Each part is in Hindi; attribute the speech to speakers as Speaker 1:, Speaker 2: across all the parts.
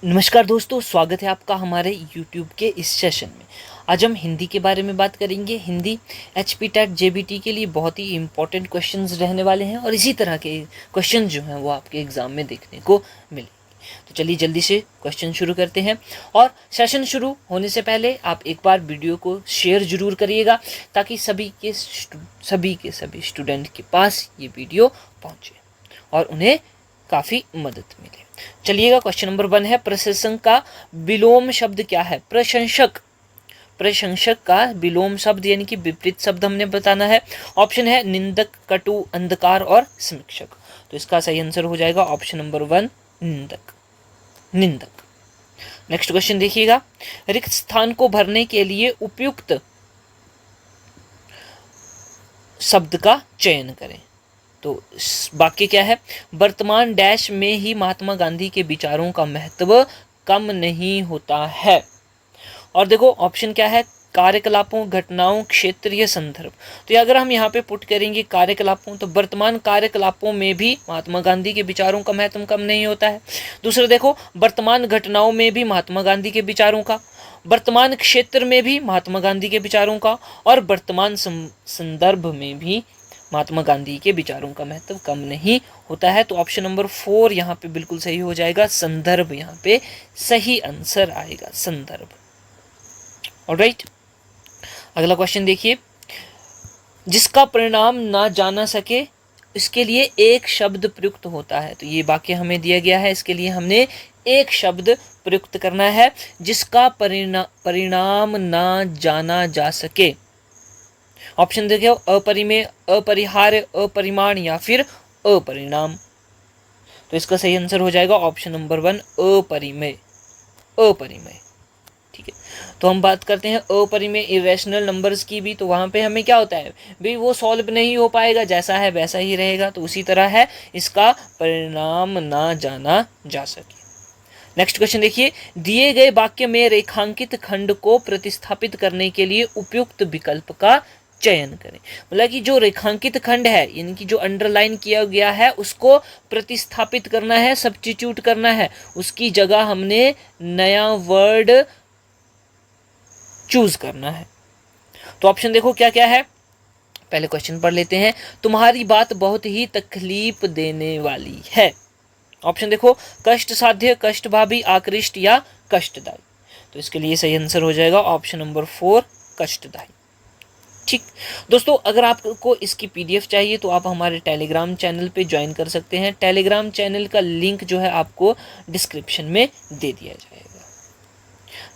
Speaker 1: नमस्कार दोस्तों, स्वागत है आपका हमारे YouTube के इस सेशन में। आज हम हिंदी के बारे में बात करेंगे। हिंदी HP टेट JBT के लिए बहुत ही इंपॉर्टेंट क्वेश्चंस रहने वाले हैं और इसी तरह के क्वेश्चन जो हैं वो आपके एग्ज़ाम में देखने को मिलेंगे। तो चलिए जल्दी से क्वेश्चन शुरू करते हैं। और सेशन शुरू होने से पहले आप एक बार वीडियो को शेयर ज़रूर करिएगा ताकि सभी के सभी स्टूडेंट के पास ये वीडियो पहुँचे और उन्हें काफ़ी मदद मिले। चलिएगा, क्वेश्चन नंबर 1 है, प्रशंसक का विलोम शब्द क्या है? प्रशंसक का विलोम शब्द यानी कि विपरीत शब्द हमने बताना है। ऑप्शन है निंदक, कटु, अंधकार और समीक्षक। तो इसका सही आंसर हो जाएगा ऑप्शन नंबर 1, निंदक। नेक्स्ट क्वेश्चन देखिएगा, रिक्त स्थान को भरने के लिए उपयुक्त शब्द का चयन करें। तो वाक्य क्या है? वर्तमान डैश में ही महात्मा गांधी के विचारों का महत्व कम नहीं होता है। और देखो ऑप्शन क्या है? कार्यकलापों, घटनाओं, क्षेत्रीय संदर्भ। तो अगर हम यहाँ पे पुट करेंगे कार्यकलापों, तो वर्तमान कार्यकलापों में भी महात्मा गांधी के विचारों का महत्व कम नहीं होता है। दूसरा देखो, वर्तमान घटनाओं में भी महात्मा गांधी के विचारों का, वर्तमान क्षेत्र में भी महात्मा गांधी के विचारों का, और वर्तमान संदर्भ में भी महात्मा गांधी के विचारों का महत्व कम नहीं होता है। तो ऑप्शन नंबर 4 यहाँ पे बिल्कुल सही हो जाएगा। संदर्भ यहाँ पे सही आंसर आएगा, संदर्भ। ऑलराइट, अगला क्वेश्चन देखिए, जिसका परिणाम ना जाना सके इसके लिए एक शब्द प्रयुक्त होता है। तो ये वाक्य हमें दिया गया है, इसके लिए हमने एक शब्द प्रयुक्त करना है। जिसका परिणाम ना जाना जा सके। ऑप्शन देखिए, अपरिमेय, अपरिहार्य, अपरिमाण या फिर अपरिणाम। तो इसका सही आंसर हो जाएगा ऑप्शन नंबर 1, अपरिमेय। अपरिमेय, ठीक है। तो हम बात करते हैं अपरिमेय इरेशनल नंबर्स की भी। तो वहां पे हमें क्या होता है भाई, वो सॉल्व नहीं हो पाएगा, जैसा है वैसा ही रहेगा। तो उसी तरह है, इसका परिणाम ना जाना जा सके। नेक्स्ट क्वेश्चन देखिए, दिए गए वाक्य में रेखांकित खंड को प्रतिस्थापित करने के लिए उपयुक्त विकल्प का चयन करें। मतलब कि जो रेखांकित खंड है यानी कि जो अंडरलाइन किया गया है उसको प्रतिस्थापित करना है, सब्स्टिट्यूट करना है। उसकी जगह हमने नया वर्ड चूज करना है। तो ऑप्शन देखो क्या क्या है, पहले क्वेश्चन पढ़ लेते हैं। तुम्हारी बात बहुत ही तकलीफ देने वाली है। ऑप्शन देखो, कष्ट साध्य, कष्ट भावी, आकृष्ट या कष्टदायी। तो इसके लिए सही आंसर हो जाएगा ऑप्शन नंबर 4, कष्टदायी। ठीक दोस्तों, अगर आपको इसकी PDF चाहिए तो आप हमारे टेलीग्राम चैनल पे ज्वाइन कर सकते हैं। टेलीग्राम चैनल का लिंक जो है आपको डिस्क्रिप्शन में दे दिया जाएगा।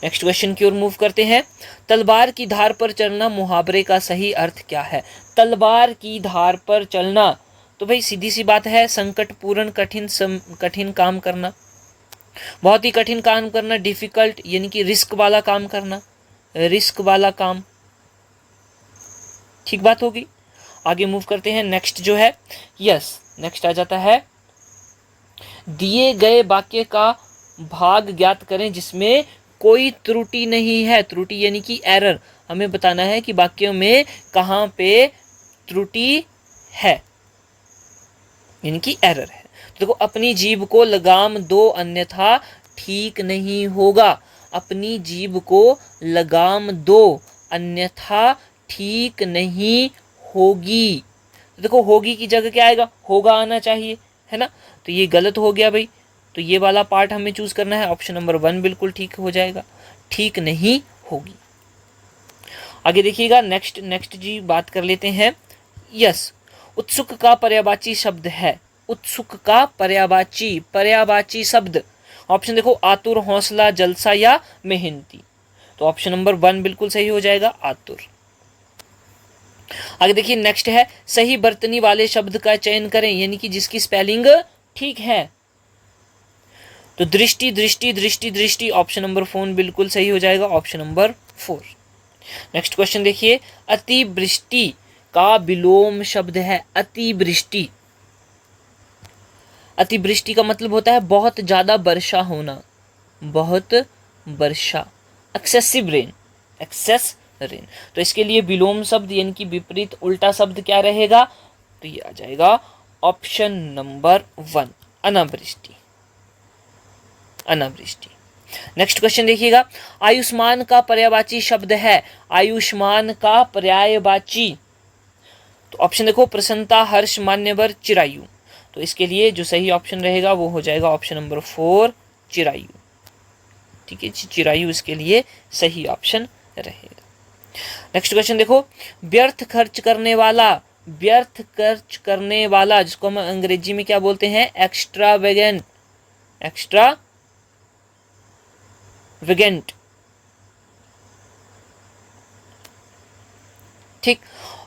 Speaker 1: नेक्स्ट क्वेश्चन की ओर मूव करते हैं। तलवार की धार पर चलना मुहावरे का सही अर्थ क्या है? तलवार की धार पर चलना, तो भाई सीधी सी बात है, संकटपूर्ण, कठिन काम करना, बहुत ही कठिन काम करना, डिफिकल्ट यानी कि रिस्क वाला काम करना, रिस्क वाला काम। ठीक बात होगी। आगे मूव करते हैं। नेक्स्ट जो है, नेक्स्ट आ जाता है, दिए गए वाक्य का भाग ज्ञात करें जिसमें कोई त्रुटि नहीं है। त्रुटि यानी कि एरर, हमें बताना है कि वाक्यों में कहाँ पे त्रुटि है यानी कि एरर है। तो देखो, अपनी जीभ को लगाम दो अन्यथा ठीक नहीं होगा। अपनी जीभ को लगाम दो अन्यथा ठीक नहीं होगी। तो देखो, होगी की जगह क्या आएगा? होगा आना चाहिए, है ना। तो ये गलत हो गया भाई। तो ये वाला पार्ट हमें चूज करना है। ऑप्शन नंबर 1 बिल्कुल ठीक हो जाएगा, ठीक नहीं होगी। आगे देखिएगा, नेक्स्ट जी बात कर लेते हैं। उत्सुक का पर्यायवाची शब्द है। उत्सुक का पर्यायवाची शब्द। ऑप्शन देखो, आतुर, हौसला, जलसा या मेहनती। तो ऑप्शन नंबर 1 बिल्कुल सही हो जाएगा, आतुर। आगे देखिए, नेक्स्ट है, सही बर्तनी वाले शब्द का चयन करें यानी कि जिसकी स्पेलिंग ठीक है। तो दृष्टि, दृष्टि, दृष्टि, दृष्टि। ऑप्शन नंबर 4 बिल्कुल सही हो जाएगा, ऑप्शन नंबर 4। नेक्स्ट क्वेश्चन देखिए, अतिवृष्टि का विलोम शब्द है अतिवृष्टि। अतिवृष्टि का मतलब होता है बहुत ज्यादा वर्षा होना, बहुत वर्षा, एक्सेसिव रेन, एक्सेस रेन। तो इसके लिए विलोम शब्द यानी कि विपरीत उल्टा शब्द क्या रहेगा? तो ये आ जाएगा ऑप्शन नंबर 1, अनावृष्टि। अनावृष्टि। नेक्स्ट क्वेश्चन देखिएगा, आयुष्मान का पर्यायवाची शब्द है, आयुष्मान का पर्यायवाची, तो ऑप्शन देखो प्रसन्नता, हर्ष, मान्यवर, चिरायु। तो इसके लिए जो सही ऑप्शन रहेगा वो हो जाएगा ऑप्शन नंबर 4 चिरायु। ठीक है, चिरायु इसके लिए सही ऑप्शन रहेगा। नेक्स्ट क्वेश्चन देखो, व्यर्थ खर्च करने वाला, व्यर्थ खर्च करने वाला जिसको हम अंग्रेजी में क्या बोलते हैं, एक्स्ट्रावेगेंट, एक्स्ट्रावेगेंट, ठीक,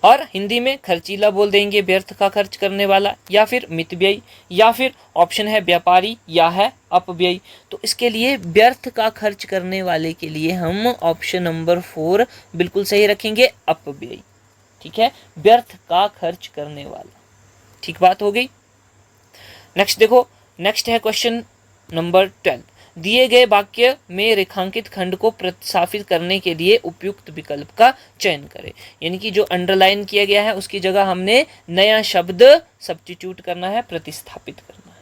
Speaker 1: और हिंदी में खर्चीला बोल देंगे, व्यर्थ का खर्च करने वाला, या फिर मितव्ययी, या फिर ऑप्शन है व्यापारी या है अपव्ययी। तो इसके लिए व्यर्थ का खर्च करने वाले के लिए हम ऑप्शन नंबर 4 बिल्कुल सही रखेंगे, अपव्ययी। ठीक है, व्यर्थ का खर्च करने वाला, ठीक बात हो गई। नेक्स्ट देखो, नेक्स्ट है क्वेश्चन नंबर 12, दिए गए वाक्य में रेखांकित खंड को प्रतिस्थापित करने के लिए उपयुक्त विकल्प का चयन करें। यानी कि जो अंडरलाइन किया गया है उसकी जगह हमने नया शब्द सब्स्टिट्यूट करना है, प्रतिस्थापित करना है।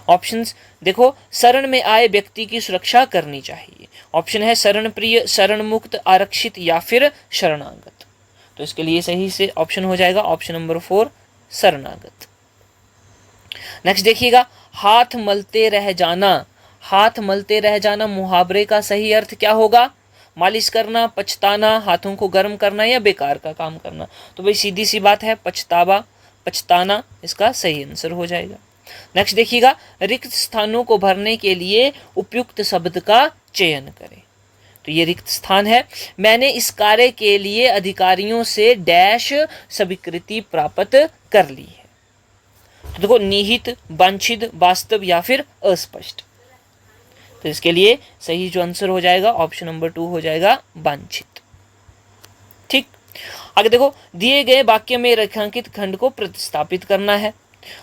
Speaker 1: ऑप्शंस देखो, शरण में आए व्यक्ति की सुरक्षा करनी चाहिए, ऑप्शन है शरण प्रिय, शरण मुक्त, आरक्षित या फिर शरणागत। तो इसके लिए सही से ऑप्शन हो जाएगा ऑप्शन नंबर 4 शरणागत। नेक्स्ट देखिएगा, हाथ मलते रह जाना, हाथ मलते रह जाना मुहावरे का सही अर्थ क्या होगा, मालिश करना, पछताना, हाथों को गर्म करना या बेकार का काम करना। तो भाई सीधी सी बात है, पछतावा, पछताना इसका सही आंसर हो जाएगा। नेक्स्ट देखिएगा, रिक्त स्थानों को भरने के लिए उपयुक्त शब्द का चयन करें। तो ये रिक्त स्थान है, मैंने इस कार्य के लिए अधिकारियों से डैश स्वीकृति प्राप्त कर ली है। तो देखो, निहित, वांछित, वास्तव या फिर अस्पष्ट। तो इसके लिए सही जो आंसर हो जाएगा ऑप्शन नंबर 2 हो जाएगा वांछित। ठीक, आगे देखो, दिए गए वाक्य में रेखांकित खंड को प्रतिस्थापित करना है।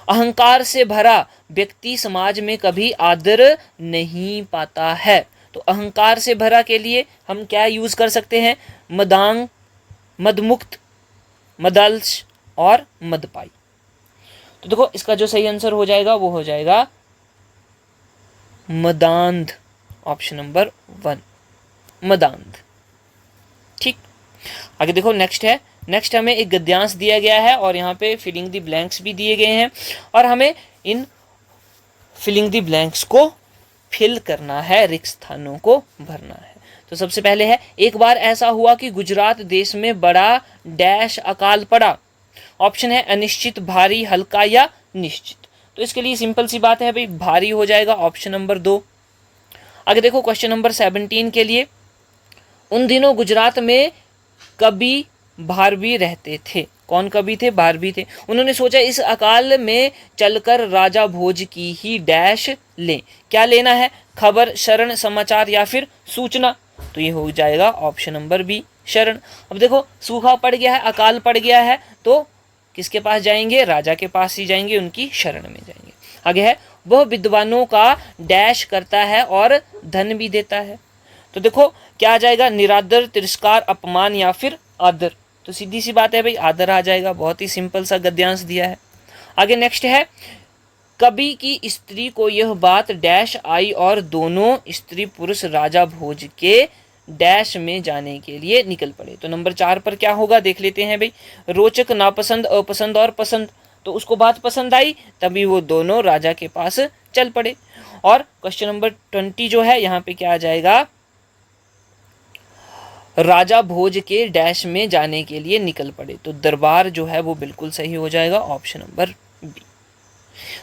Speaker 1: अहंकार से भरा व्यक्ति समाज में कभी आदर नहीं पाता है। तो अहंकार से भरा के लिए हम क्या यूज कर सकते हैं, मदांग, मदमुक्त, मदालस और मदपाई। तो देखो इसका जो सही आंसर हो जाएगा वो हो जाएगा मदांध, ऑप्शन नंबर 1 मदांध। ठीक, आगे देखो नेक्स्ट है, नेक्स्ट हमें एक गद्यांश दिया गया है और यहाँ पे फिलिंग द ब्लैंक्स भी दिए गए हैं और हमें इन फिलिंग द ब्लैंक्स को फिल करना है, रिक्त स्थानों को भरना है। तो सबसे पहले है, एक बार ऐसा हुआ कि गुजरात देश में बड़ा डैश अकाल पड़ा। ऑप्शन है अनिश्चित, भारी, हल्का या निश्चित। तो इसके लिए सिंपल सी बात है भाई, भारी हो जाएगा ऑप्शन नंबर 2। आगे देखो क्वेश्चन नंबर 17 के लिए, उन दिनों गुजरात में कवि भारवी रहते थे। कौन कवि थे, भारवी थे। उन्होंने सोचा इस अकाल में चलकर राजा भोज की ही डैश लें। क्या लेना है, खबर, शरण, समाचार या फिर सूचना। तो ये हो जाएगा ऑप्शन नंबर बी शरण। अब देखो सूखा पड़ गया है, अकाल पड़ गया है, तो किसके पास जाएंगे, राजा के पास ही जाएंगे, उनकी शरण में जाएंगे। आगे है, वह विद्वानों का डैश करता है और धन भी देता है। तो देखो क्या आ जाएगा, निरादर, तिरस्कार, अपमान या फिर आदर। तो सीधी सी बात है भाई आदर आ जाएगा, बहुत ही सिंपल सा गद्यांश दिया है। आगे नेक्स्ट है, कवि की स्त्री को यह बात डैश आई और दोनों स्त्री पुरुष राजा भोज के डैश में जाने के लिए निकल पड़े। तो नंबर 4 पर क्या होगा देख लेते हैं भाई, रोचक, नापसंद, अपसंद और पसंद। तो उसको बात पसंद आई तभी वो दोनों राजा के पास चल पड़े। और क्वेश्चन नंबर 20 जो है यहाँ पे क्या आ जाएगा, राजा भोज के डैश में जाने के लिए निकल पड़े। तो दरबार जो है वो बिल्कुल सही हो जाएगा ऑप्शन नंबर बी।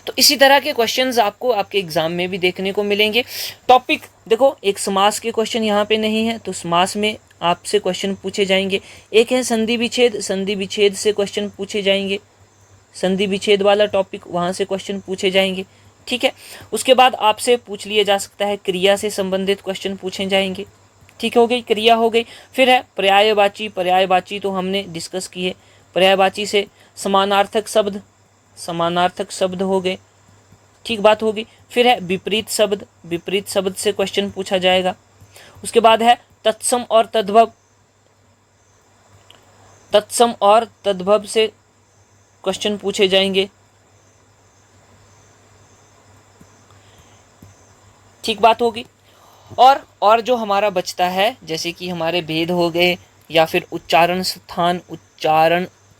Speaker 1: तो इसी तरह के क्वेश्चंस आपको आपके एग्जाम में भी देखने को मिलेंगे। टॉपिक देखो, एक समास के क्वेश्चन यहाँ पे नहीं है, तो समास में आपसे क्वेश्चन पूछे जाएंगे। एक है संधि विच्छेद, संधि विच्छेद से क्वेश्चन पूछे जाएंगे, संधि विच्छेद वाला टॉपिक, वहाँ से क्वेश्चन पूछे जाएंगे। ठीक है, उसके बाद आपसे पूछ लिया जा सकता है, क्रिया से संबंधित क्वेश्चन पूछे जाएंगे। ठीक हो गई, क्रिया हो गई। फिर है पर्यायवाची, पर्यायवाची तो हमने डिस्कस की है। पर्यायवाची से समानार्थक शब्द, समानार्थक शब्द हो गए, ठीक बात होगी। फिर है विपरीत शब्द, विपरीत शब्द से क्वेश्चन पूछा जाएगा। उसके बाद है तत्सम और तद्भव, तत्सम और तद्भव से क्वेश्चन पूछे जाएंगे। ठीक बात होगी। और जो हमारा बचता है, जैसे कि हमारे भेद हो गए, या फिर उच्चारण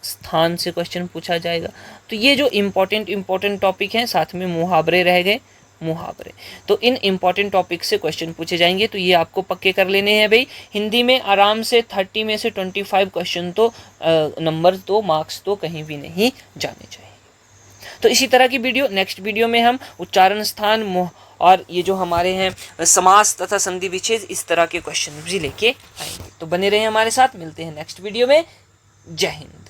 Speaker 1: स्थान से क्वेश्चन पूछा जाएगा। तो ये जो इम्पोर्टेंट टॉपिक हैं, साथ में मुहावरे रह गए, मुहावरे। तो इन इम्पॉर्टेंट टॉपिक से क्वेश्चन पूछे जाएंगे, तो ये आपको पक्के कर लेने हैं भाई। हिंदी में आराम से 30 में से 25 क्वेश्चन तो नंबर तो मार्क्स तो कहीं भी नहीं जाने चाहिए। तो इसी तरह की वीडियो नेक्स्ट वीडियो में हम उच्चारण स्थान और ये जो हमारे हैं समास तथा संधि विच्छेद, इस तरह के क्वेश्चन भी लेके आएंगे। तो बने रहें हमारे साथ, मिलते हैं नेक्स्ट वीडियो में। जय हिंद।